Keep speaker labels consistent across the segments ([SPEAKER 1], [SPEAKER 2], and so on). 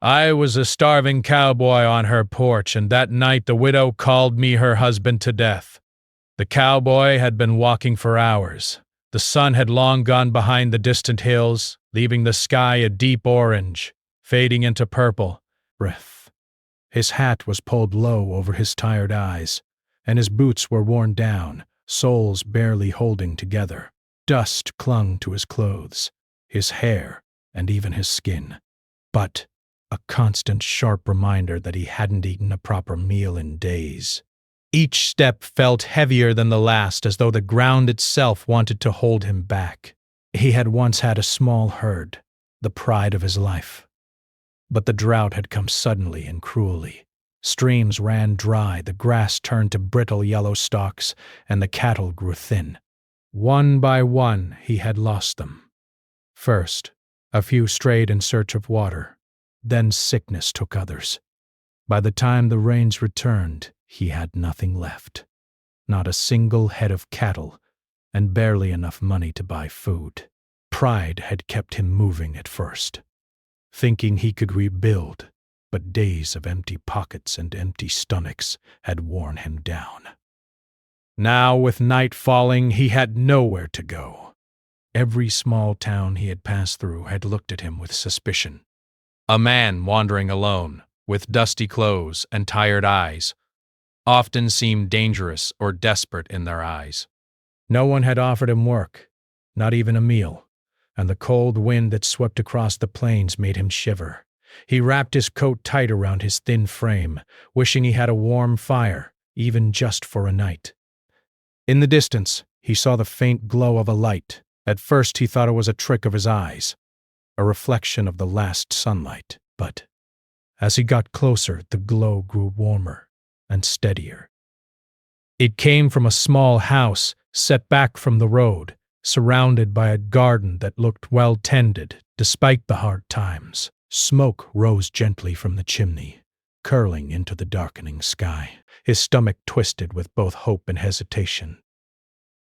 [SPEAKER 1] I was a starving cowboy on her porch, and that night the widow called me her husband to death. The cowboy had been walking for hours. The sun had long gone behind the distant hills, leaving the sky a deep orange, fading into purple. Breath. His hat was pulled low over his tired eyes, and his boots were worn down, soles barely holding together. Dust clung to his clothes, his hair, and even his skin. But a constant sharp reminder that he hadn't eaten a proper meal in days. Each step felt heavier than the last, as though the ground itself wanted to hold him back. He had once had a small herd, the pride of his life. But the drought had come suddenly and cruelly. Streams ran dry, the grass turned to brittle yellow stalks, and the cattle grew thin. One by one, he had lost them. First, a few strayed in search of water. Then sickness took others. By the time the rains returned, he had nothing left. Not a single head of cattle, and barely enough money to buy food. Pride had kept him moving at first, thinking he could rebuild, but days of empty pockets and empty stomachs had worn him down. Now, with night falling, he had nowhere to go. Every small town he had passed through had looked at him with suspicion. A man wandering alone, with dusty clothes and tired eyes, often seemed dangerous or desperate in their eyes. No one had offered him work, not even a meal, and the cold wind that swept across the plains made him shiver. He wrapped his coat tight around his thin frame, wishing he had a warm fire, even just for a night. In the distance, he saw the faint glow of a light. At first he thought it was a trick of his eyes, a reflection of the last sunlight, but as he got closer, the glow grew warmer and steadier. It came from a small house set back from the road, surrounded by a garden that looked well tended despite the hard times. Smoke rose gently from the chimney, curling into the darkening sky. His stomach twisted with both hope and hesitation.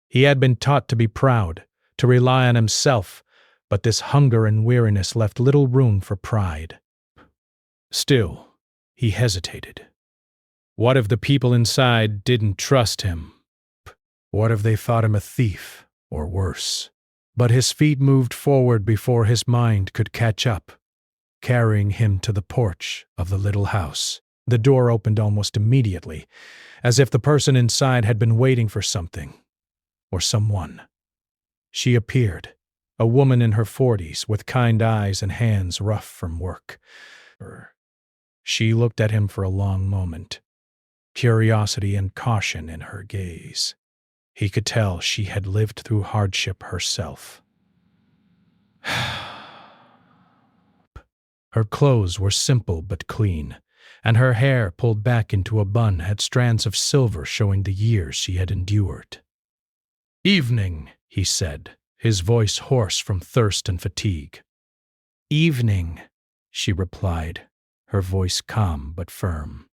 [SPEAKER 1] He had been taught to be proud, to rely on himself, but this hunger and weariness left little room for pride. Still, he hesitated. What if the people inside didn't trust him? What if they thought him a thief, or worse? But his feet moved forward before his mind could catch up, carrying him to the porch of the little house. The door opened almost immediately, as if the person inside had been waiting for something, or someone. She appeared, a woman in her 40s, with kind eyes and hands rough from work. She looked at him for a long moment, curiosity and caution in her gaze. He could tell she had lived through hardship herself. Her clothes were simple but clean, and her hair, pulled back into a bun, had strands of silver showing the years she had endured. "Evening," he said, his voice hoarse from thirst and fatigue. "Evening," she replied, her voice calm but firm.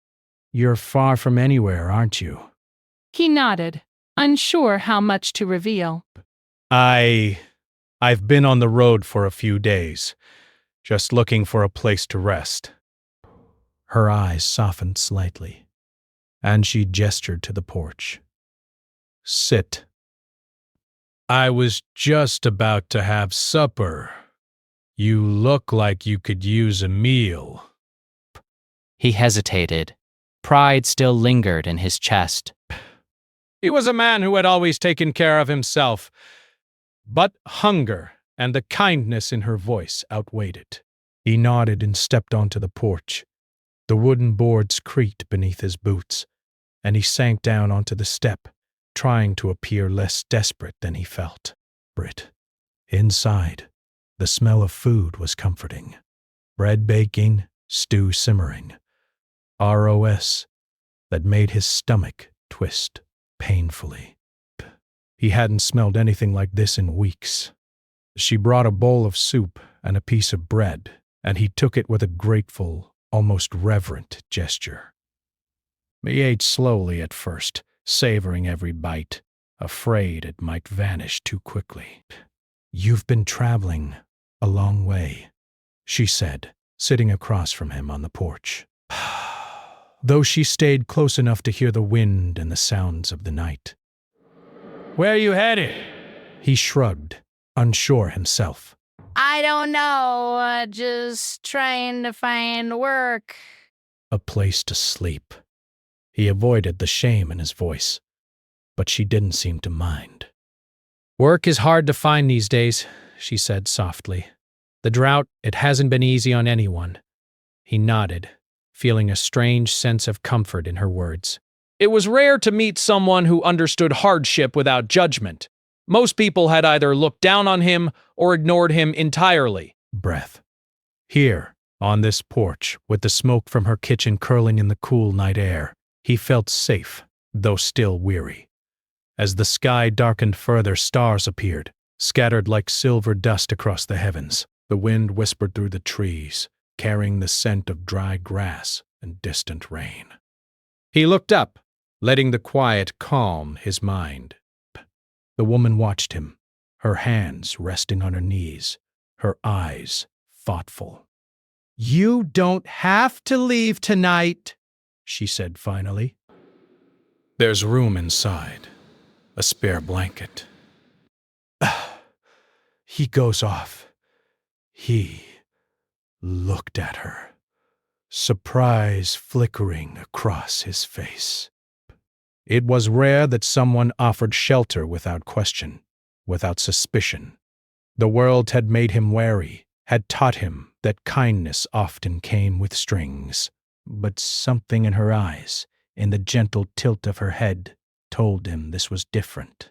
[SPEAKER 1] "You're far from anywhere, aren't you?"
[SPEAKER 2] He nodded, unsure how much to reveal.
[SPEAKER 1] I've been on the road for a few days, just looking for a place to rest." Her eyes softened slightly, and she gestured to the porch. "Sit." "I was just about to have supper. You look like you could use a meal."
[SPEAKER 3] He hesitated. Pride still lingered in his chest.
[SPEAKER 1] He was a man who had always taken care of himself, but hunger and the kindness in her voice outweighed it. He nodded and stepped onto the porch. The wooden boards creaked beneath his boots, and he sank down onto the step, trying to appear less desperate than he felt. Inside, the smell of food was comforting. Bread baking, stew simmering. ROS that made his stomach twist painfully. He hadn't smelled anything like this in weeks. She brought a bowl of soup and a piece of bread, and he took it with a grateful, almost reverent gesture. He ate slowly at first, savoring every bite, afraid it might vanish too quickly. "You've been traveling a long way," she said, sitting across from him on the porch. Though she stayed close enough to hear the wind and the sounds of the night. "Where are you headed?" He shrugged, unsure himself.
[SPEAKER 2] I don't know, just trying to find work.
[SPEAKER 1] A place to sleep. He avoided the shame in his voice, but she didn't seem to mind. "Work is hard to find these days," she said softly. "The drought, it hasn't been easy on anyone." He nodded, feeling a strange sense of comfort in her words. It was rare to meet someone who understood hardship without judgment. Most people had either looked down on him or ignored him entirely. Breath. Here, on this porch, with the smoke from her kitchen curling in the cool night air, he felt safe, though still weary. As the sky darkened further, stars appeared, scattered like silver dust across the heavens. The wind whispered through the trees, carrying the scent of dry grass and distant rain. He looked up, letting the quiet calm his mind. The woman watched him, her hands resting on her knees, her eyes thoughtful. "You don't have to leave tonight," she said finally. "There's room inside, a spare blanket." He goes off. He looked at her, surprise flickering across his face. It was rare that someone offered shelter without question, without suspicion. The world had made him wary, had taught him that kindness often came with strings. But something in her eyes, in the gentle tilt of her head, told him this was different.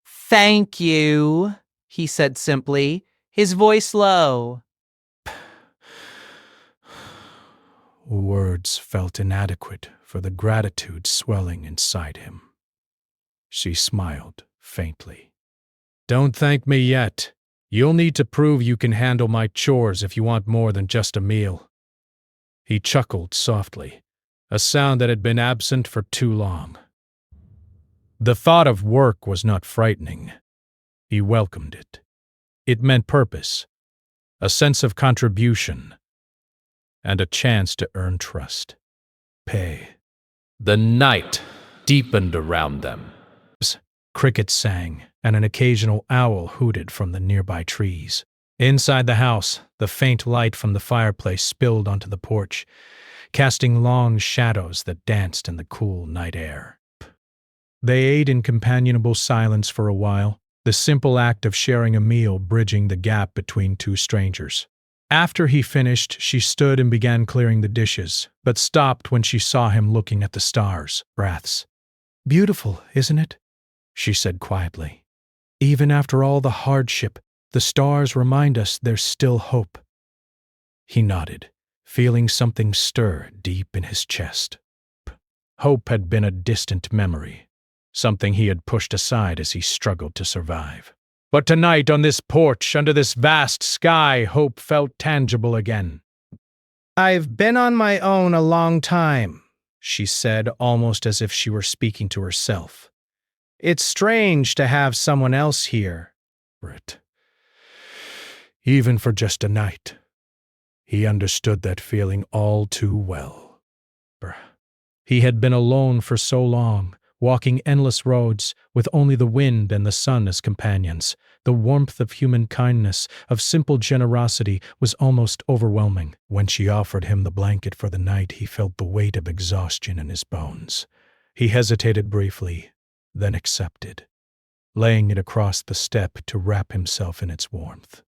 [SPEAKER 4] "Thank you," he said simply, his voice low.
[SPEAKER 1] Words felt inadequate for the gratitude swelling inside him. She smiled faintly. "Don't thank me yet. You'll need to prove you can handle my chores if you want more than just a meal." He chuckled softly, a sound that had been absent for too long. The thought of work was not frightening. He welcomed it. It meant purpose, a sense of contribution, and a chance to earn trust. Pay. The night deepened around them. Crickets sang, and an occasional owl hooted from the nearby trees. Inside the house, the faint light from the fireplace spilled onto the porch, casting long shadows that danced in the cool night air. They ate in companionable silence for a while, the simple act of sharing a meal bridging the gap between two strangers. After he finished, she stood and began clearing the dishes, but stopped when she saw him looking at the stars, breaths. "Beautiful, isn't it?" she said quietly. "Even after all the hardship, the stars remind us there's still hope." He nodded, feeling something stir deep in his chest. Hope had been a distant memory, something he had pushed aside as he struggled to survive. But tonight, on this porch, under this vast sky, hope felt tangible again. "I've been on my own a long time," she said, almost as if she were speaking to herself. "It's strange to have someone else here." Even for just a night. He understood that feeling all too well. He had been alone for so long, walking endless roads, with only the wind and the sun as companions. The warmth of human kindness, of simple generosity, was almost overwhelming. When she offered him the blanket for the night, he felt the weight of exhaustion in his bones. He hesitated briefly, then accepted, laying it across the step to wrap himself in its warmth.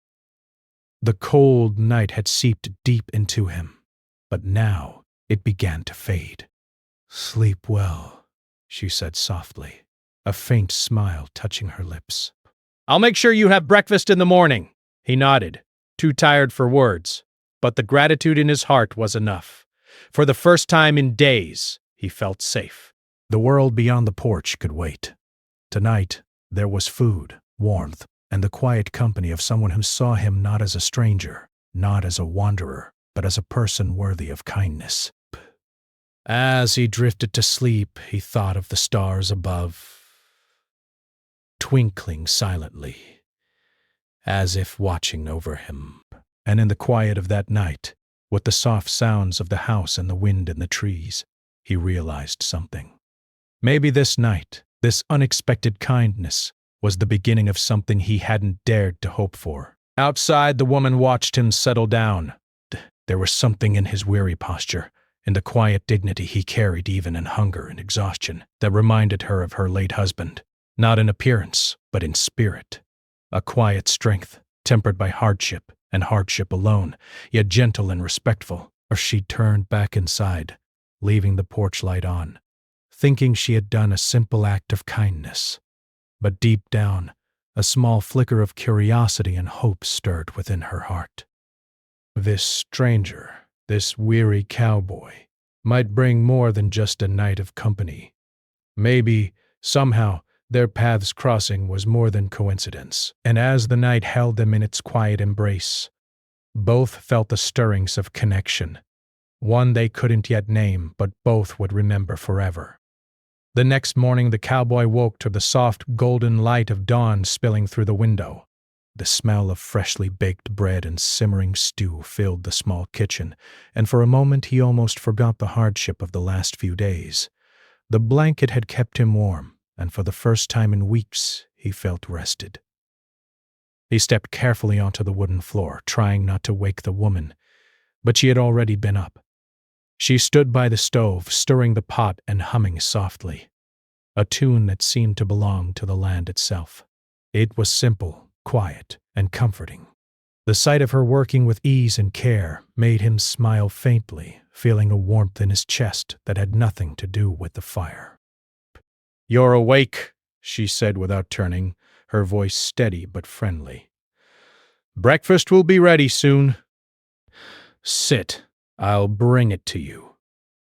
[SPEAKER 1] The cold night had seeped deep into him, but now it began to fade. "Sleep well," she said softly, a faint smile touching her lips. "I'll make sure you have breakfast in the morning." He nodded, too tired for words, but the gratitude in his heart was enough. For the first time in days, he felt safe. The world beyond the porch could wait. Tonight, there was food, warmth, and the quiet company of someone who saw him not as a stranger, not as a wanderer, but as a person worthy of kindness. As he drifted to sleep, he thought of the stars above, twinkling silently, as if watching over him. And in the quiet of that night, with the soft sounds of the house and the wind in the trees, he realized something. Maybe this night, this unexpected kindness, was the beginning of something he hadn't dared to hope for. Outside, the woman watched him settle down. There was something in his weary posture, in the quiet dignity he carried even in hunger and exhaustion, that reminded her of her late husband, not in appearance, but in spirit. A quiet strength, tempered by hardship, and hardship alone, yet gentle and respectful. Or she turned back inside, leaving the porch light on, thinking she had done a simple act of kindness. But deep down, a small flicker of curiosity and hope stirred within her heart. This stranger, this weary cowboy, might bring more than just a night of company. Maybe, somehow, their paths crossing was more than coincidence, and as the night held them in its quiet embrace, both felt the stirrings of connection, one they couldn't yet name, but both would remember forever. The next morning the cowboy woke to the soft golden light of dawn spilling through the window. The smell of freshly baked bread and simmering stew filled the small kitchen, and for a moment he almost forgot the hardship of the last few days. The blanket had kept him warm, and for the first time in weeks he felt rested. He stepped carefully onto the wooden floor, trying not to wake the woman, but she had already been up. She stood by the stove, stirring the pot and humming softly, a tune that seemed to belong to the land itself. It was simple, quiet, and comforting. The sight of her working with ease and care made him smile faintly, feeling a warmth in his chest that had nothing to do with the fire. "You're awake," she said without turning, her voice steady but friendly. "Breakfast will be ready soon. Sit, I'll bring it to you."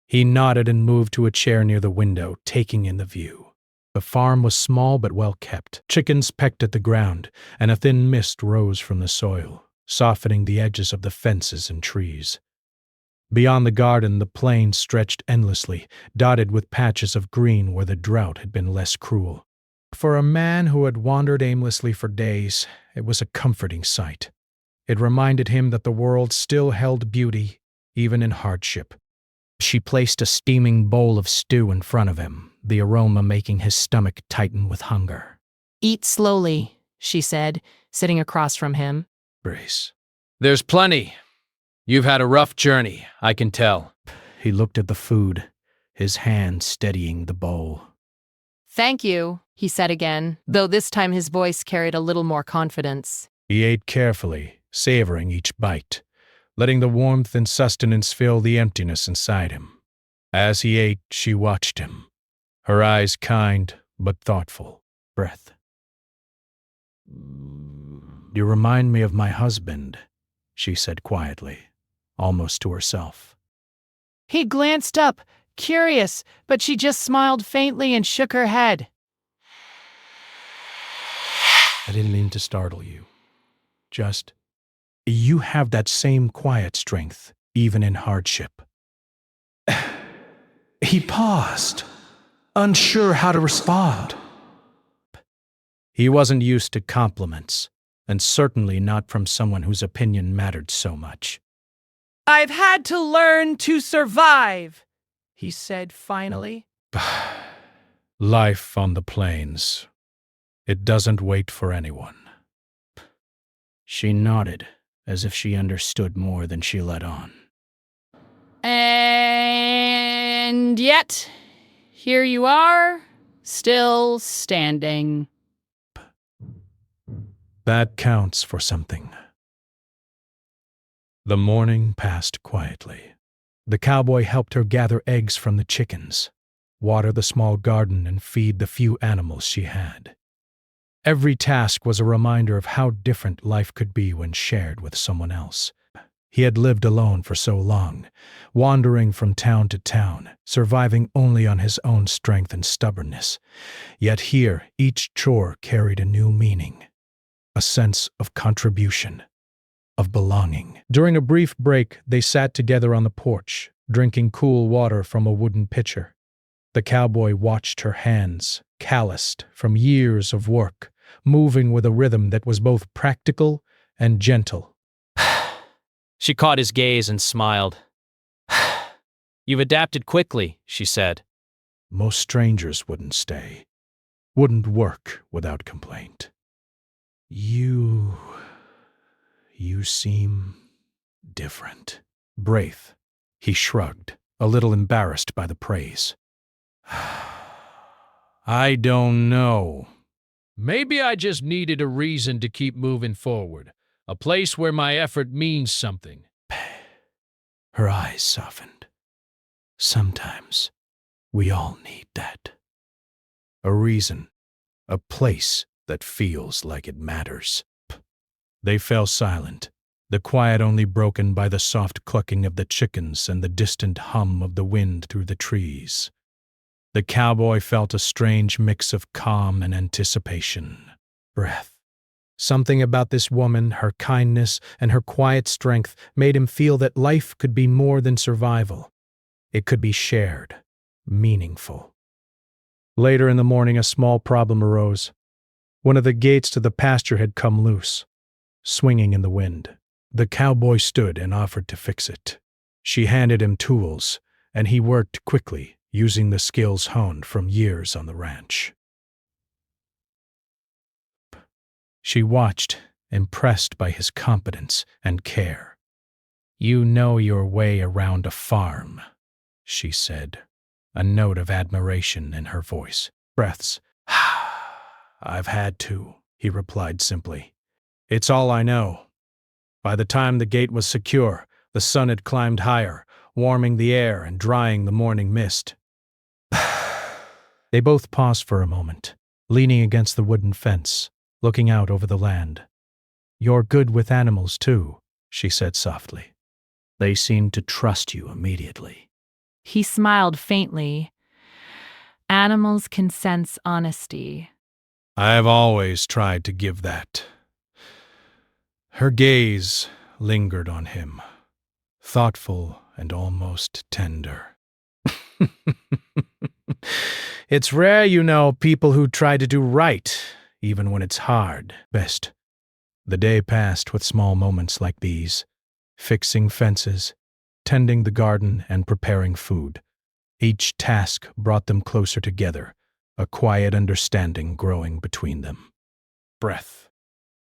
[SPEAKER 1] He nodded and moved to a chair near the window, taking in the view. The farm was small but well kept. Chickens pecked at the ground, and a thin mist rose from the soil, softening the edges of the fences and trees. Beyond the garden, the plain stretched endlessly, dotted with patches of green where the drought had been less cruel. For a man who had wandered aimlessly for days, it was a comforting sight. It reminded him that the world still held beauty, even in hardship. She placed a steaming bowl of stew in front of him, the aroma making his stomach tighten with hunger.
[SPEAKER 5] "Eat slowly," she said, sitting across from him.
[SPEAKER 1] "Grace, there's plenty. You've had a rough journey, I can tell." He looked at the food, his hand steadying the bowl.
[SPEAKER 5] "Thank you," he said again, though this time his voice carried a little more confidence.
[SPEAKER 1] He ate carefully, savoring each bite, letting the warmth and sustenance fill the emptiness inside him. As he ate, she watched him, her eyes kind but thoughtful. Breath. "You remind me of my husband," she said quietly, almost to herself.
[SPEAKER 5] He glanced up, curious, but she just smiled faintly and shook her head.
[SPEAKER 1] "I didn't mean to startle you. Just, you have that same quiet strength, even in hardship." He paused, unsure how to respond. He wasn't used to compliments, and certainly not from someone whose opinion mattered so much.
[SPEAKER 5] "I've had to learn to survive," he said finally.
[SPEAKER 1] Life on the plains. It doesn't wait for anyone. She nodded, as if she understood more than she let on.
[SPEAKER 2] And yet, here you are, still standing.
[SPEAKER 1] That counts for something. The morning passed quietly. The cowboy helped her gather eggs from the chickens, water the small garden, and feed the few animals she had. Every task was a reminder of how different life could be when shared with someone else. He had lived alone for so long, wandering from town to town, surviving only on his own strength and stubbornness. Yet here, each chore carried a new meaning, a sense of contribution, of belonging. During a brief break, they sat together on the porch, drinking cool water from a wooden pitcher. The cowboy watched her hands, calloused from years of work, moving with a rhythm that was both practical and gentle.
[SPEAKER 3] She caught his gaze and smiled. You've adapted quickly, she said.
[SPEAKER 1] Most strangers wouldn't stay, wouldn't work without complaint. You seem different. Braith, he shrugged, a little embarrassed by the praise. I don't know. Maybe I just needed a reason to keep moving forward, a place where my effort means something. Her eyes softened. Sometimes we all need that. A reason, a place that feels like it matters. They fell silent, the quiet only broken by the soft clucking of the chickens and the distant hum of the wind through the trees. The cowboy felt a strange mix of calm and anticipation. Breath. Something about this woman, her kindness, and her quiet strength made him feel that life could be more than survival. It could be shared, meaningful. Later in the morning, a small problem arose. One of the gates to the pasture had come loose, swinging in the wind. The cowboy stood and offered to fix it. She handed him tools, and he worked quickly, using the skills honed from years on the ranch. She watched, impressed by his competence and care. You know your way around a farm, she said, a note of admiration in her voice. Breaths. I've had to, he replied simply. It's all I know. By the time the gate was secure, the sun had climbed higher, warming the air and drying the morning mist. They both paused for a moment, leaning against the wooden fence, looking out over the land. You're good with animals, too, she said softly. They seemed to trust you immediately.
[SPEAKER 5] He smiled faintly. Animals can sense honesty.
[SPEAKER 1] I've always tried to give that. Her gaze lingered on him, thoughtful and almost tender. It's rare, you know, people who try to do right, even when it's hard. Best. The day passed with small moments like these, fixing fences, tending the garden, and preparing food. Each task brought them closer together, a quiet understanding growing between them. Breath.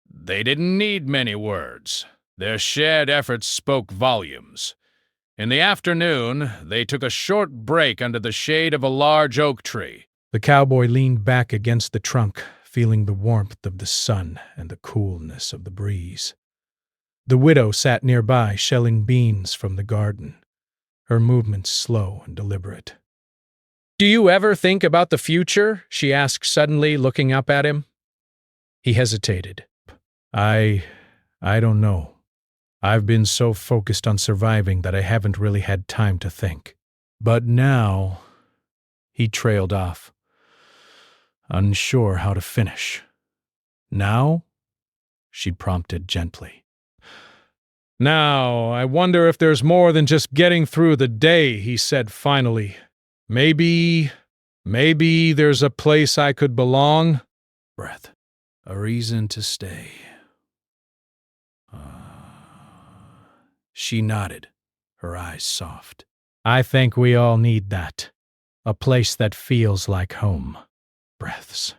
[SPEAKER 1] They didn't need many words. Their shared efforts spoke volumes. In the afternoon, they took a short break under the shade of a large oak tree. The cowboy leaned back against the trunk, feeling the warmth of the sun and the coolness of the breeze. The widow sat nearby, shelling beans from the garden, her movements slow and deliberate. Do you ever think about the future? She asked suddenly, looking up at him. He hesitated. I don't know. I've been so focused on surviving that I haven't really had time to think. But now, he trailed off, unsure how to finish. Now? She prompted gently. Now, I wonder if there's more than just getting through the day, he said finally. Maybe there's a place I could belong. Breath. A reason to stay. She nodded, her eyes soft. I think we all need that. A place that feels like home. Breaths.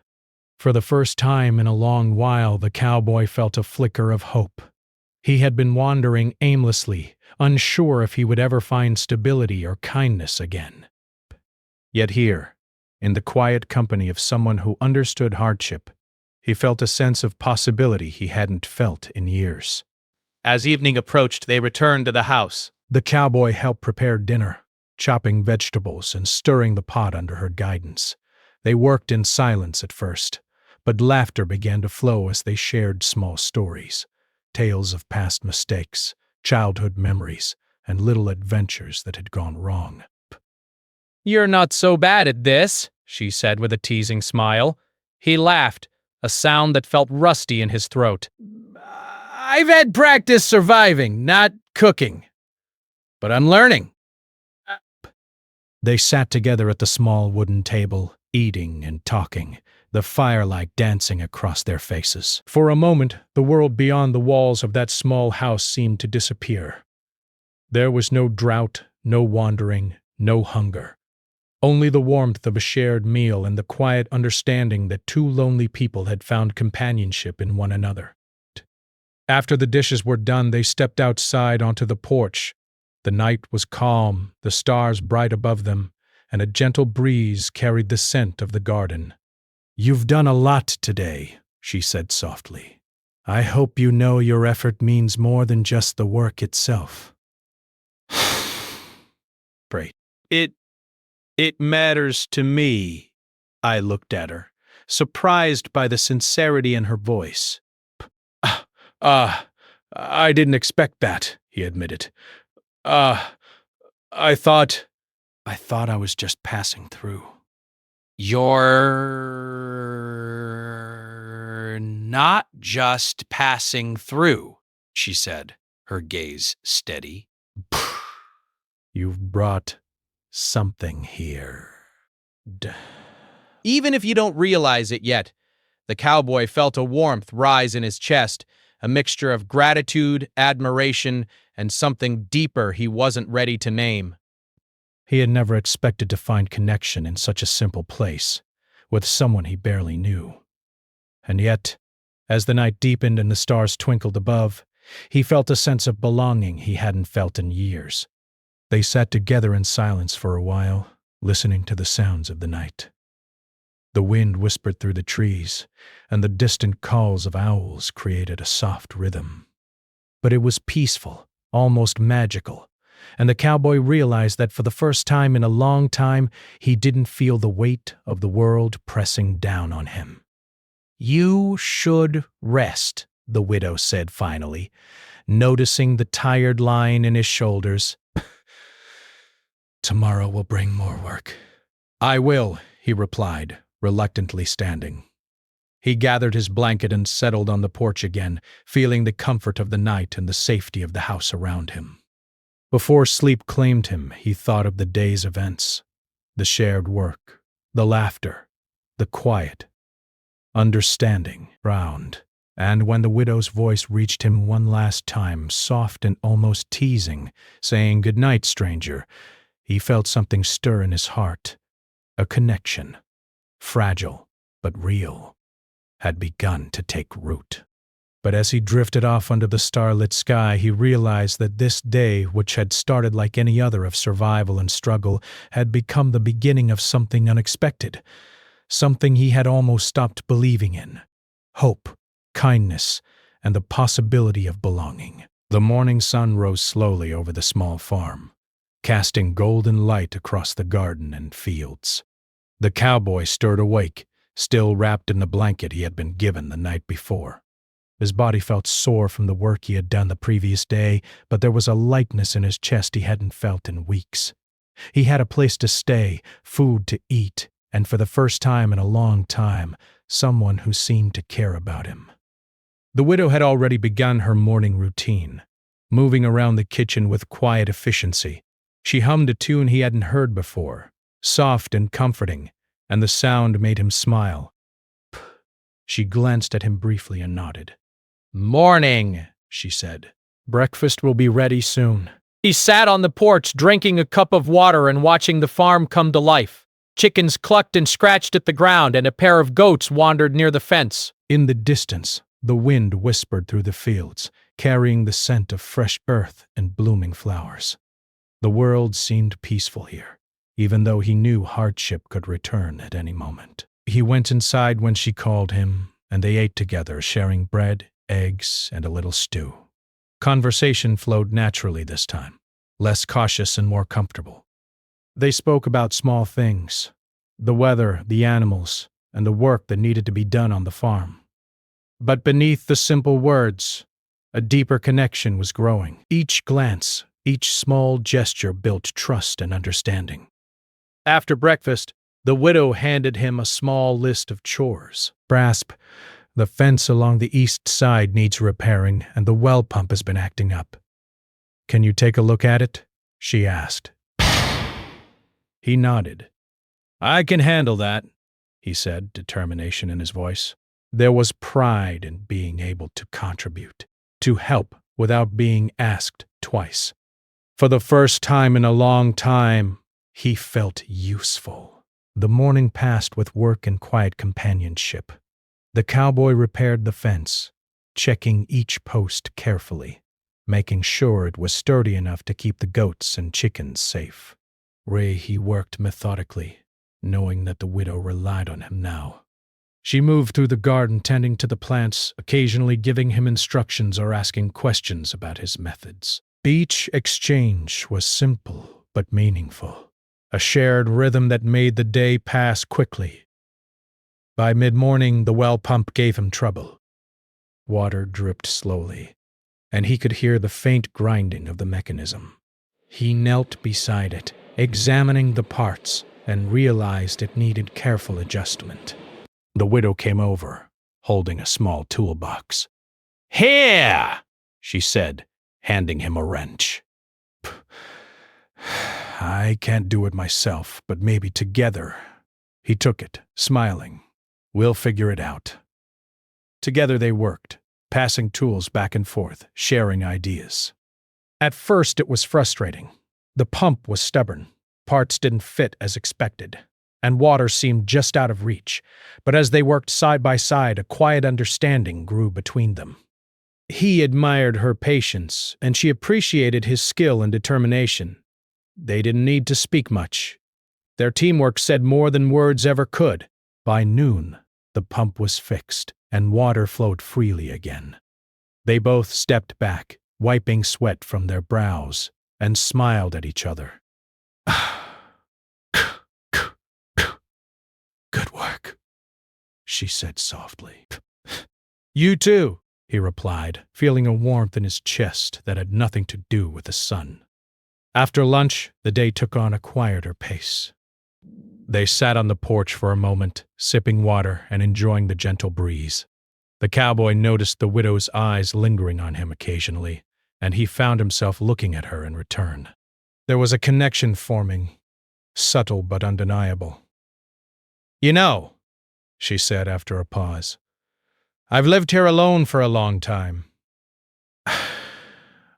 [SPEAKER 1] For the first time in a long while, the cowboy felt a flicker of hope. He had been wandering aimlessly, unsure if he would ever find stability or kindness again. Yet here, in the quiet company of someone who understood hardship, he felt a sense of possibility he hadn't felt in years. As evening approached, they returned to the house. The cowboy helped prepare dinner, chopping vegetables and stirring the pot under her guidance. They worked in silence at first, but laughter began to flow as they shared small stories, tales of past mistakes, childhood memories, and little adventures that had gone wrong. You're not so bad at this, she said with a teasing smile. He laughed, a sound that felt rusty in his throat. I've had practice surviving, not cooking. But I'm learning. They sat together at the small wooden table, eating and talking, the firelight dancing across their faces. For a moment, the world beyond the walls of that small house seemed to disappear. There was no drought, no wandering, no hunger. Only the warmth of a shared meal and the quiet understanding that two lonely people had found companionship in one another. After the dishes were done, they stepped outside onto the porch. The night was calm, the stars bright above them, and a gentle breeze carried the scent of the garden. "You've done a lot today," she said softly. "I hope you know your effort means more than just the work itself." Pray. It matters to me. I looked at her, surprised by the sincerity in her voice. I didn't expect that," he admitted. I thought I was just passing through."
[SPEAKER 3] "You're not just passing through," she said, her gaze steady.
[SPEAKER 1] "You've brought something here."
[SPEAKER 4] Even if you don't realize it yet, the cowboy felt a warmth rise in his chest, a mixture of gratitude, admiration, and something deeper he wasn't ready to name.
[SPEAKER 1] He had never expected to find connection in such a simple place, with someone he barely knew. And yet, as the night deepened and the stars twinkled above, he felt a sense of belonging he hadn't felt in years. They sat together in silence for a while, listening to the sounds of the night. The wind whispered through the trees, and the distant calls of owls created a soft rhythm. But it was peaceful, almost magical, and the cowboy realized that for the first time in a long time, he didn't feel the weight of the world pressing down on him. "You should rest," the widow said finally, noticing the tired line in his shoulders. "Tomorrow will bring more work." "I will," he replied, reluctantly standing. He gathered his blanket and settled on the porch again, feeling the comfort of the night and the safety of the house around him. Before sleep claimed him, he thought of the day's events, the shared work, the laughter, the quiet. Understanding frowned, and when the widow's voice reached him one last time, soft and almost teasing, saying, "Good night, stranger," he felt something stir in his heart. A connection, fragile but real, had begun to take root. But as he drifted off under the starlit sky, he realized that this day, which had started like any other of survival and struggle, had become the beginning of something unexpected, something he had almost stopped believing in: hope, kindness, and the possibility of belonging. The morning sun rose slowly over the small farm, casting golden light across the garden and fields. The cowboy stirred awake, still wrapped in the blanket he had been given the night before. His body felt sore from the work he had done the previous day, but there was a lightness in his chest he hadn't felt in weeks. He had a place to stay, food to eat, and for the first time in a long time, someone who seemed to care about him. The widow had already begun her morning routine, moving around the kitchen with quiet efficiency. She hummed a tune he hadn't heard before, soft and comforting, and the sound made him smile. She glanced at him briefly and nodded. "Morning," she said. "Breakfast will be ready soon."
[SPEAKER 3] He sat on the porch, drinking a cup of water and watching the farm come to life. Chickens clucked and scratched at the ground, and a pair of goats wandered near the fence.
[SPEAKER 1] In the distance, the wind whispered through the fields, carrying the scent of fresh earth and blooming flowers. The world seemed peaceful here, even though he knew hardship could return at any moment. He went inside when she called him, and they ate together, sharing bread, eggs, and a little stew. Conversation flowed naturally this time, less cautious and more comfortable. They spoke about small things, the weather, the animals, and the work that needed to be done on the farm. But beneath the simple words, a deeper connection was growing. Each glance, each small gesture built trust and understanding. After breakfast, the widow handed him a small list of chores. "Brasp, the fence along the east side needs repairing, and the well pump has been acting up. Can you take a look at it?" she asked. He nodded. "I can handle that." he said, determination in his voice. There was pride in being able to contribute, to help without being asked twice. For the first time in a long time, he felt useful. The morning passed with work and quiet companionship. The cowboy repaired the fence, checking each post carefully, making sure it was sturdy enough to keep the goats and chickens safe. He worked methodically, knowing that the widow relied on him now. She moved through the garden tending to the plants, occasionally giving him instructions or asking questions about his methods. Each exchange was simple but meaningful, a shared rhythm that made the day pass quickly. By mid-morning, the well pump gave him trouble. Water dripped slowly, and he could hear the faint grinding of the mechanism. He knelt beside it, examining the parts, and realized it needed careful adjustment. The widow came over, holding a small toolbox. "Here!" she said, handing him a wrench. "I can't do it myself, but maybe together." He took it, smiling. "We'll figure it out." Together they worked, passing tools back and forth, sharing ideas. At first it was frustrating. The pump was stubborn, parts didn't fit as expected, and water seemed just out of reach, but as they worked side by side, a quiet understanding grew between them. He admired her patience, and she appreciated his skill and determination. They didn't need to speak much. Their teamwork said more than words ever could. By noon, the pump was fixed, and water flowed freely again. They both stepped back, wiping sweat from their brows, and smiled at each other. "Good work," she said softly. "You too," he replied, feeling a warmth in his chest that had nothing to do with the sun. After lunch, the day took on a quieter pace. They sat on the porch for a moment, sipping water and enjoying the gentle breeze. The cowboy noticed the widow's eyes lingering on him occasionally, and he found himself looking at her in return. There was a connection forming, subtle but undeniable. "You know," she said after a pause, "I've lived here alone for a long time.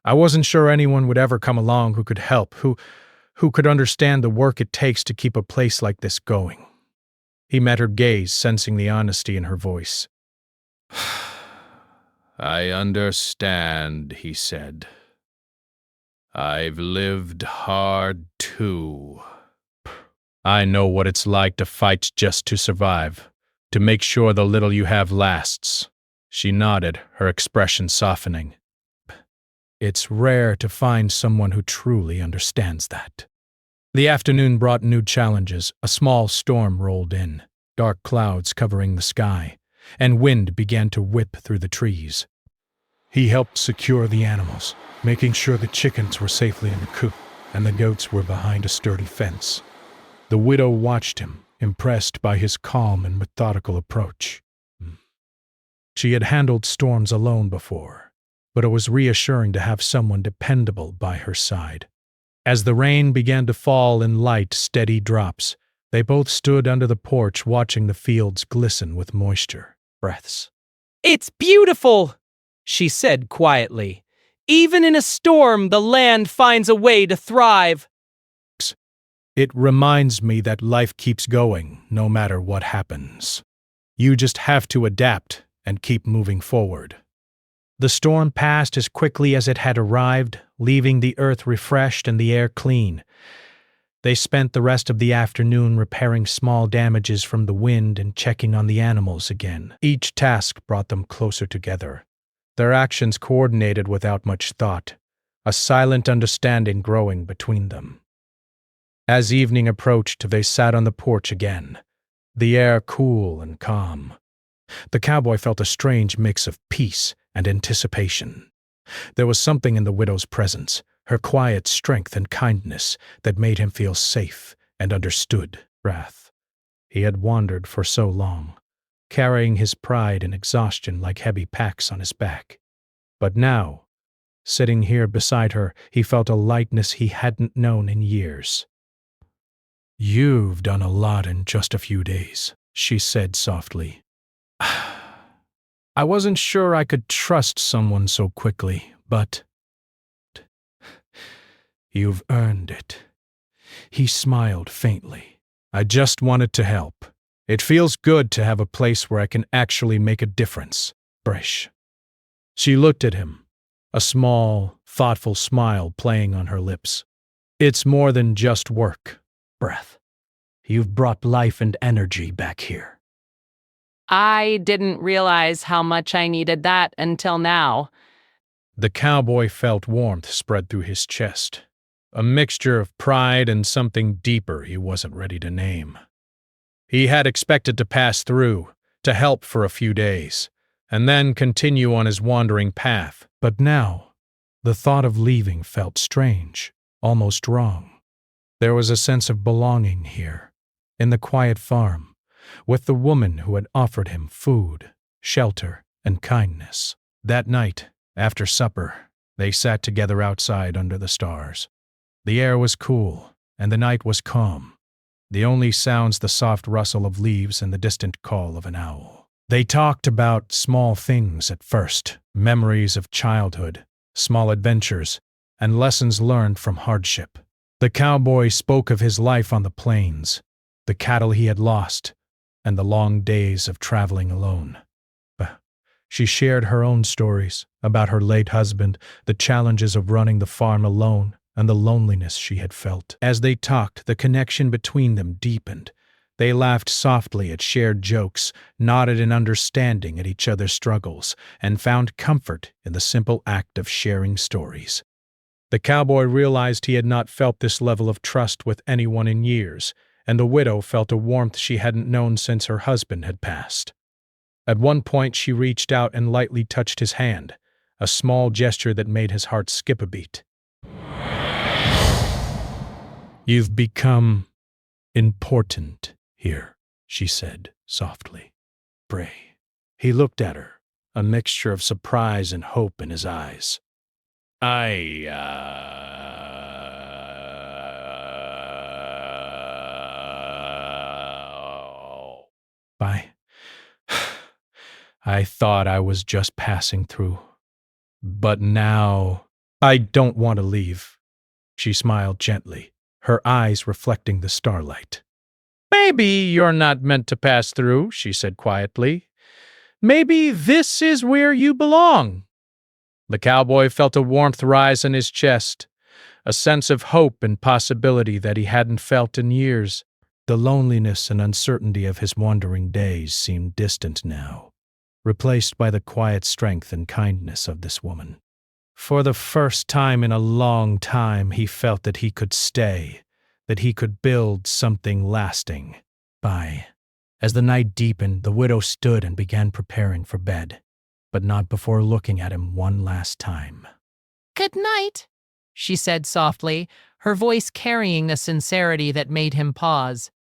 [SPEAKER 1] I wasn't sure anyone would ever come along who could help, who could understand the work it takes to keep a place like this going." He met her gaze, sensing the honesty in her voice. "I understand," he said. "I've lived hard, too. I know what it's like to fight just to survive, to make sure the little you have lasts." She nodded, her expression softening. It's rare to find someone who truly understands that. The afternoon brought new challenges. A small storm rolled in, dark clouds covering the sky, and wind began to whip through the trees. He helped secure the animals, making sure the chickens were safely in the coop and the goats were behind a sturdy fence. The widow watched him, impressed by his calm and methodical approach. She had handled storms alone before, but it was reassuring to have someone dependable by her side. As the rain began to fall in light, steady drops, they both stood under the porch watching the fields glisten with moisture. Breaths.
[SPEAKER 3] "It's beautiful," she said quietly. "Even in a storm, the land finds a way to thrive."
[SPEAKER 1] It reminds me that life keeps going, no matter what happens. You just have to adapt and keep moving forward. The storm passed as quickly as it had arrived, leaving the earth refreshed and the air clean. They spent the rest of the afternoon repairing small damages from the wind and checking on the animals again. Each task brought them closer together, their actions coordinated without much thought, a silent understanding growing between them. As evening approached, they sat on the porch again, the air cool and calm. The cowboy felt a strange mix of peace and anticipation. There was something in the widow's presence, her quiet strength and kindness, that made him feel safe and understood. Wrath. He had wandered for so long, carrying his pride and exhaustion like heavy packs on his back. But now, sitting here beside her, he felt a lightness he hadn't known in years. "You've done a lot in just a few days," she said softly. I wasn't sure I could trust someone so quickly, but you've earned it. He smiled faintly. I just wanted to help. It feels good to have a place where I can actually make a difference. Brish. She looked at him, a small, thoughtful smile playing on her lips. It's more than just work, breath. You've brought life and energy back here.
[SPEAKER 5] I didn't realize how much I needed that until now.
[SPEAKER 1] The cowboy felt warmth spread through his chest, a mixture of pride and something deeper he wasn't ready to name. He had expected to pass through, to help for a few days, and then continue on his wandering path. But now, the thought of leaving felt strange, almost wrong. There was a sense of belonging here, in the quiet farm, with the woman who had offered him food, shelter, and kindness. That night, after supper, they sat together outside under the stars. The air was cool, and the night was calm. The only sounds the soft rustle of leaves and the distant call of an owl. They talked about small things at first, memories of childhood, small adventures, and lessons learned from hardship. The cowboy spoke of his life on the plains, the cattle he had lost, and the long days of traveling alone. She shared her own stories about her late husband, the challenges of running the farm alone, and the loneliness she had felt. As they talked, the connection between them deepened. They laughed softly at shared jokes, nodded in understanding at each other's struggles, and found comfort in the simple act of sharing stories. The cowboy realized he had not felt this level of trust with anyone in years, and the widow felt a warmth she hadn't known since her husband had passed. At one point she reached out and lightly touched his hand, a small gesture that made his heart skip a beat. You've become important here, she said softly. Pray. He looked at her, a mixture of surprise and hope in his eyes. I thought I was just passing through. But now, I don't want to leave. She smiled gently, her eyes reflecting the starlight. Maybe you're not meant to pass through, she said quietly. Maybe this is where you belong. The cowboy felt a warmth rise in his chest, a sense of hope and possibility that he hadn't felt in years. The loneliness and uncertainty of his wandering days seemed distant now, replaced by the quiet strength and kindness of this woman. For the first time in a long time, he felt that he could stay, that he could build something lasting. As the night deepened, the widow stood and began preparing for bed, but not before looking at him one last time.
[SPEAKER 5] Good night, she said softly, her voice carrying the sincerity that made him pause.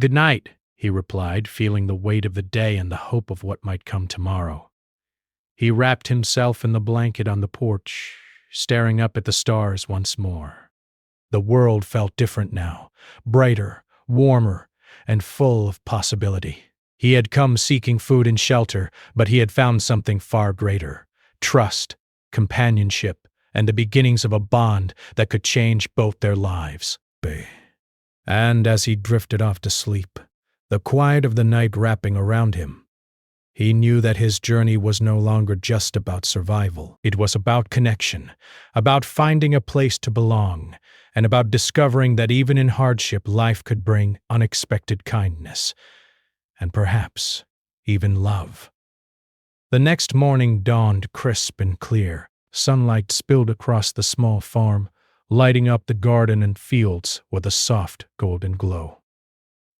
[SPEAKER 1] Good night, he replied, feeling the weight of the day and the hope of what might come tomorrow. He wrapped himself in the blanket on the porch, staring up at the stars once more. The world felt different now, brighter, warmer, and full of possibility. He had come seeking food and shelter, but he had found something far greater: trust, companionship, and the beginnings of a bond that could change both their lives. And as he drifted off to sleep, the quiet of the night wrapping around him, he knew that his journey was no longer just about survival. It was about connection, about finding a place to belong, and about discovering that even in hardship life could bring unexpected kindness, and perhaps even love. The next morning dawned crisp and clear. Sunlight spilled across the small farm, lighting up the garden and fields with a soft golden glow.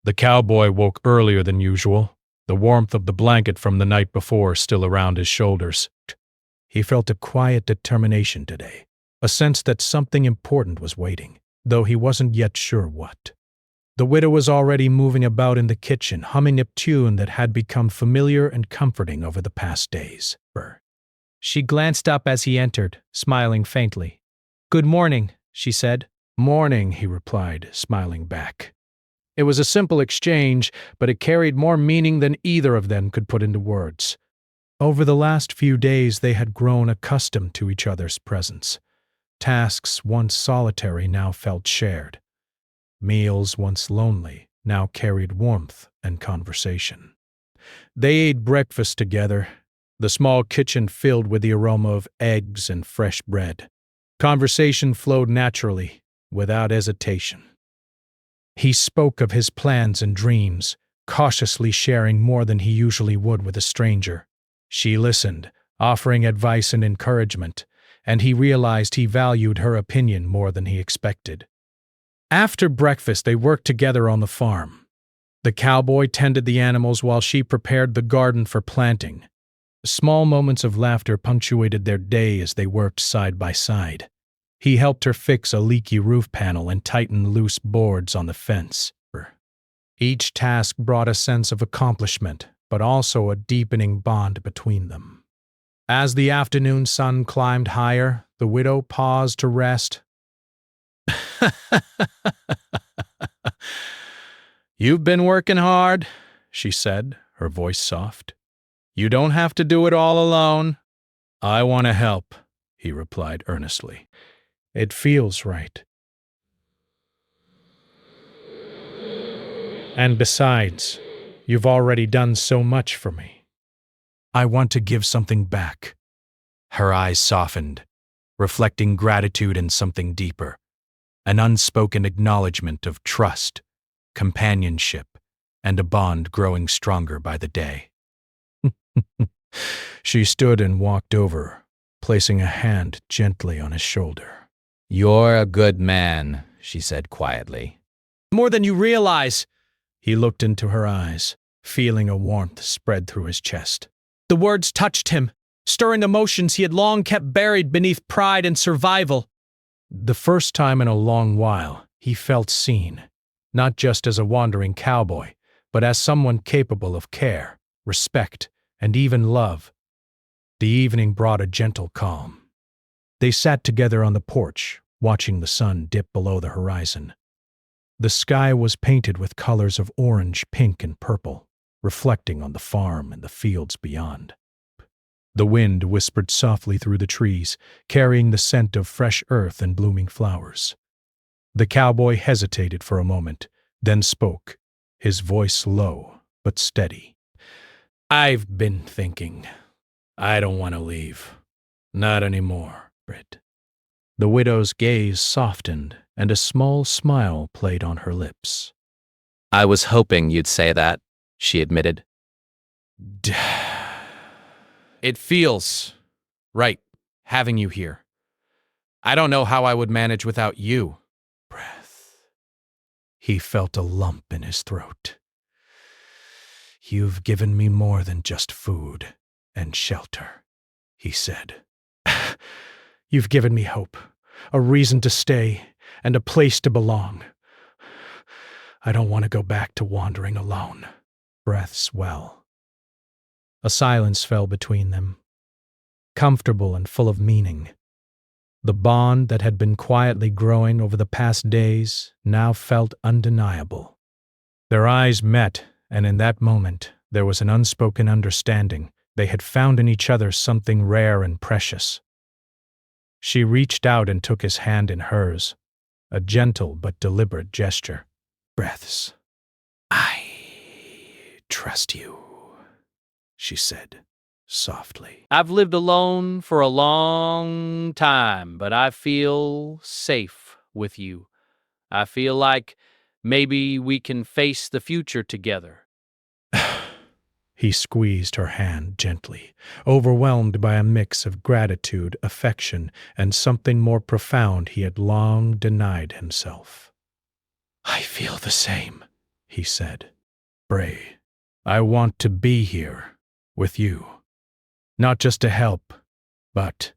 [SPEAKER 1] The cowboy woke earlier than usual, the warmth of the blanket from the night before still around his shoulders. He felt a quiet determination today, a sense that something important was waiting, though he wasn't yet sure what. The widow was already moving about in the kitchen, humming a tune that had become familiar and comforting over the past days. She glanced up as he entered, smiling faintly. Good morning, she said. Morning, he replied, smiling back. It was a simple exchange, but it carried more meaning than either of them could put into words. Over the last few days, they had grown accustomed to each other's presence. Tasks once solitary now felt shared. Meals once lonely now carried warmth and conversation. They ate breakfast together, the small kitchen filled with the aroma of eggs and fresh bread. Conversation flowed naturally, without hesitation. He spoke of his plans and dreams, cautiously sharing more than he usually would with a stranger. She listened, offering advice and encouragement, and he realized he valued her opinion more than he expected. After breakfast, they worked together on the farm. The cowboy tended the animals while she prepared the garden for planting. Small moments of laughter punctuated their day as they worked side by side. He helped her fix a leaky roof panel and tighten loose boards on the fence. Each task brought a sense of accomplishment, but also a deepening bond between them. As the afternoon sun climbed higher, the widow paused to rest. "You've been working hard," she said, her voice soft. "You don't have to do it all alone." "I want to help," he replied earnestly. "It feels right. And besides, you've already done so much for me. I want to give something back." Her eyes softened, reflecting gratitude and something deeper, an unspoken acknowledgement of trust, companionship, and a bond growing stronger by the day. She stood and walked over, placing a hand gently on his shoulder.
[SPEAKER 4] "You're a good man," she said quietly.
[SPEAKER 1] "More than you realize." He looked into her eyes, feeling a warmth spread through his chest. The words touched him, stirring emotions he had long kept buried beneath pride and survival. The first time in a long while, he felt seen, not just as a wandering cowboy, but as someone capable of care, respect, and even love. The evening brought a gentle calm. They sat together on the porch, watching the sun dip below the horizon. The sky was painted with colors of orange, pink, and purple, reflecting on the farm and the fields beyond. The wind whispered softly through the trees, carrying the scent of fresh earth and blooming flowers. The cowboy hesitated for a moment, then spoke, his voice low but steady. "I've been thinking. I don't want to leave. Not anymore, Britt." The widow's gaze softened, and a small smile played on her lips.
[SPEAKER 4] "I was hoping you'd say that," she admitted. "It feels right having you here. I don't know how I would manage without you."
[SPEAKER 1] Breath. He felt a lump in his throat. "You've given me more than just food and shelter," he said. "You've given me hope, a reason to stay, and a place to belong. I don't want to go back to wandering alone." Breaths well. A silence fell between them, comfortable and full of meaning. The bond that had been quietly growing over the past days now felt undeniable. Their eyes met, and in that moment there was an unspoken understanding. They had found in each other something rare and precious. She reached out and took his hand in hers, a gentle but deliberate gesture. "Breaths. I trust you," she said, softly.
[SPEAKER 3] I've lived alone for a long time, but I feel safe with you. I feel like maybe we can face the future together.
[SPEAKER 1] He squeezed her hand gently, overwhelmed by a mix of gratitude, affection, and something more profound he had long denied himself. "I feel the same," he said. "Bray, I want to be here with you. Not just to help, but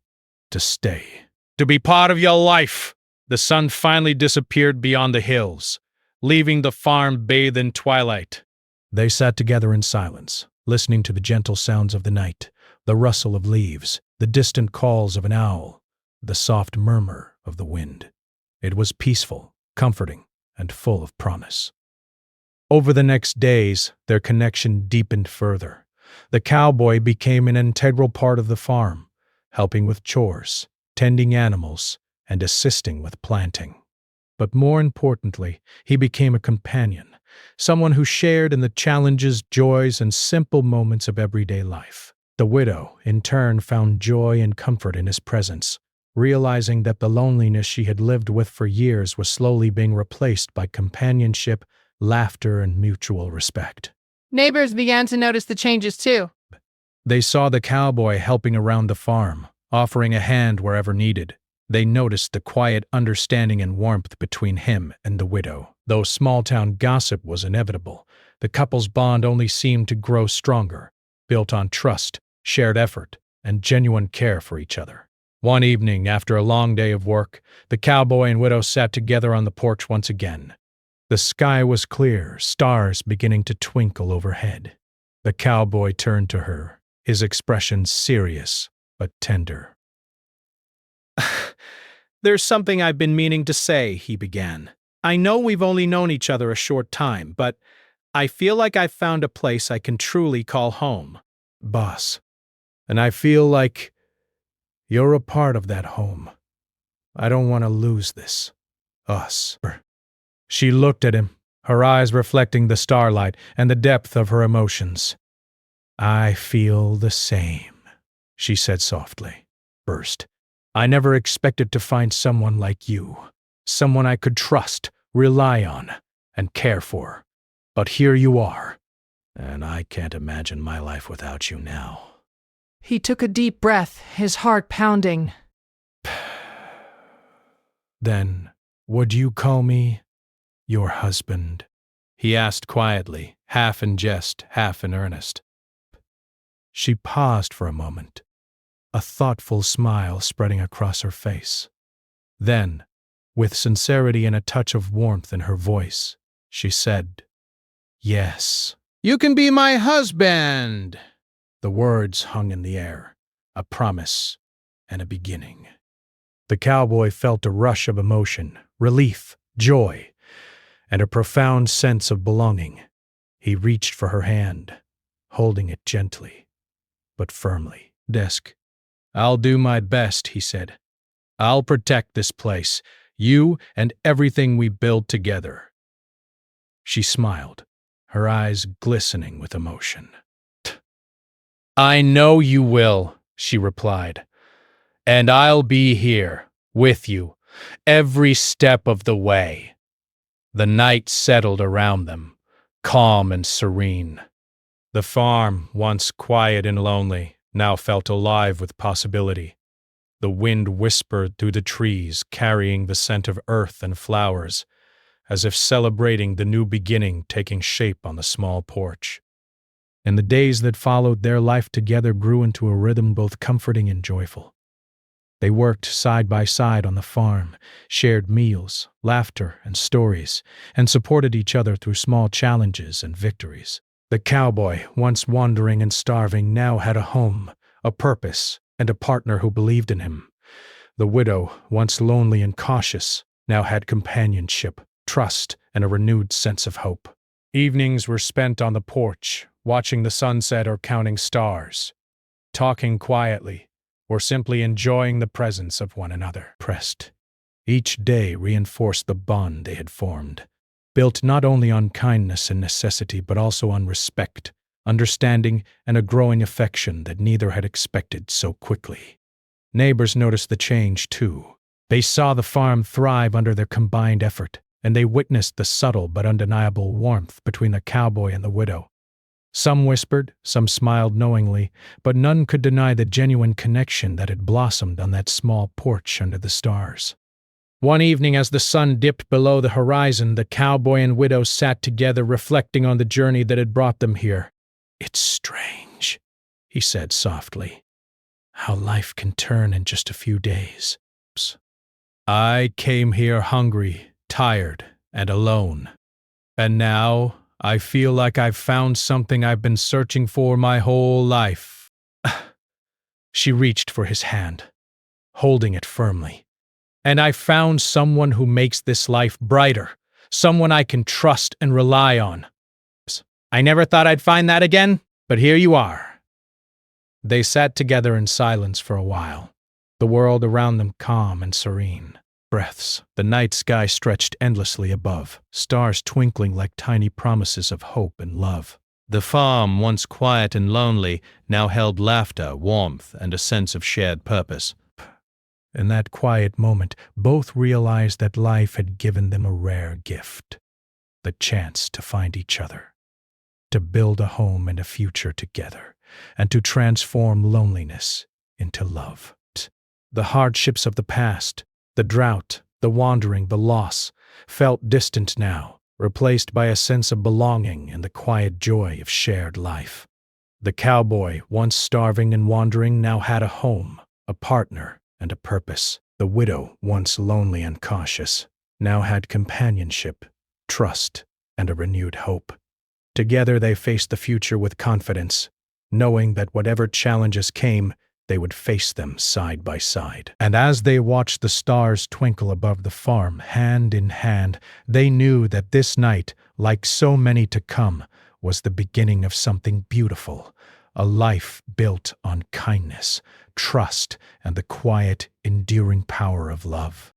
[SPEAKER 1] to stay. To be part of your life." The sun finally disappeared beyond the hills, leaving the farm bathed in twilight. They sat together in silence, listening to the gentle sounds of the night, the rustle of leaves, the distant calls of an owl, the soft murmur of the wind. It was peaceful, comforting, and full of promise. Over the next days, their connection deepened further. The cowboy became an integral part of the farm, helping with chores, tending animals, and assisting with planting. But more importantly, he became a companion, someone who shared in the challenges, joys, and simple moments of everyday life. The widow, in turn, found joy and comfort in his presence, realizing that the loneliness she had lived with for years was slowly being replaced by companionship, laughter, and mutual respect.
[SPEAKER 5] Neighbors began to notice the changes too.
[SPEAKER 1] They saw the cowboy helping around the farm, offering a hand wherever needed. They noticed the quiet understanding and warmth between him and the widow. Though small-town gossip was inevitable, the couple's bond only seemed to grow stronger, built on trust, shared effort, and genuine care for each other. One evening, after a long day of work, the cowboy and widow sat together on the porch once again. The sky was clear, stars beginning to twinkle overhead. The cowboy turned to her, his expression serious but tender. "There's something I've been meaning to say," he began. "I know we've only known each other a short time, but I feel like I've found a place I can truly call home, boss. And I feel like you're a part of that home. I don't want to lose this. Us." She looked at him, her eyes reflecting the starlight and the depth of her emotions. "I feel the same," she said softly. "First, I never expected to find someone like you, someone I could trust, rely on, and care for. But here you are, and I can't imagine my life without you now."
[SPEAKER 5] He took a deep breath, his heart pounding.
[SPEAKER 1] "Then, would you call me your husband?" he asked quietly, half in jest, half in earnest. She paused for a moment, a thoughtful smile spreading across her face. Then, with sincerity and a touch of warmth in her voice, she said, "Yes."
[SPEAKER 4] "You can be my husband!"
[SPEAKER 1] The words hung in the air, a promise and a beginning. The cowboy felt a rush of emotion, relief, joy, and a profound sense of belonging. He reached for her hand, holding it gently, but firmly. "I'll do my best," he said. "I'll protect this place, you and everything we build together." She smiled, her eyes glistening with emotion. "I know you will," she replied, "and I'll be here, with you, every step of the way." The night settled around them, calm and serene. The farm, once quiet and lonely, now felt alive with possibility. The wind whispered through the trees, carrying the scent of earth and flowers, as if celebrating the new beginning taking shape on the small porch. In the days that followed, their life together grew into a rhythm both comforting and joyful. They worked side by side on the farm, shared meals, laughter, and stories, and supported each other through small challenges and victories. The cowboy, once wandering and starving, now had a home, a purpose, and a partner who believed in him. The widow, once lonely and cautious, now had companionship, trust, and a renewed sense of hope. Evenings were spent on the porch, watching the sunset or counting stars, talking quietly, or simply enjoying the presence of one another. Each day reinforced the bond they had formed, built not only on kindness and necessity but also on respect, understanding, and a growing affection that neither had expected so quickly. Neighbors noticed the change too. They saw the farm thrive under their combined effort, and they witnessed the subtle but undeniable warmth between the cowboy and the widow. Some whispered, some smiled knowingly, but none could deny the genuine connection that had blossomed on that small porch under the stars. One evening, as the sun dipped below the horizon, the cowboy and widow sat together reflecting on the journey that had brought them here. "It's strange," he said softly, "how life can turn in just a few days. I came here hungry, tired, and alone. And now I feel like I've found something I've been searching for my whole life." She reached for his hand, holding it firmly. "And I found someone who makes this life brighter, someone I can trust and rely on. I never thought I'd find that again, but here you are." They sat together in silence for a while, the world around them calm and serene. Breaths. The night sky stretched endlessly above, stars twinkling like tiny promises of hope and love. The farm, once quiet and lonely, now held laughter, warmth, and a sense of shared purpose. In that quiet moment, both realized that life had given them a rare gift, the chance to find each other, to build a home and a future together, and to transform loneliness into love. The hardships of the past, the drought, the wandering, the loss, felt distant now, replaced by a sense of belonging and the quiet joy of shared life. The cowboy, once starving and wandering, now had a home, a partner, and a purpose. The widow, once lonely and cautious, now had companionship, trust, and a renewed hope. Together they faced the future with confidence, knowing that whatever challenges came, they would face them side by side. And as they watched the stars twinkle above the farm, hand in hand, they knew that this night, like so many to come, was the beginning of something beautiful, a life built on kindness, trust, and the quiet, enduring power of love.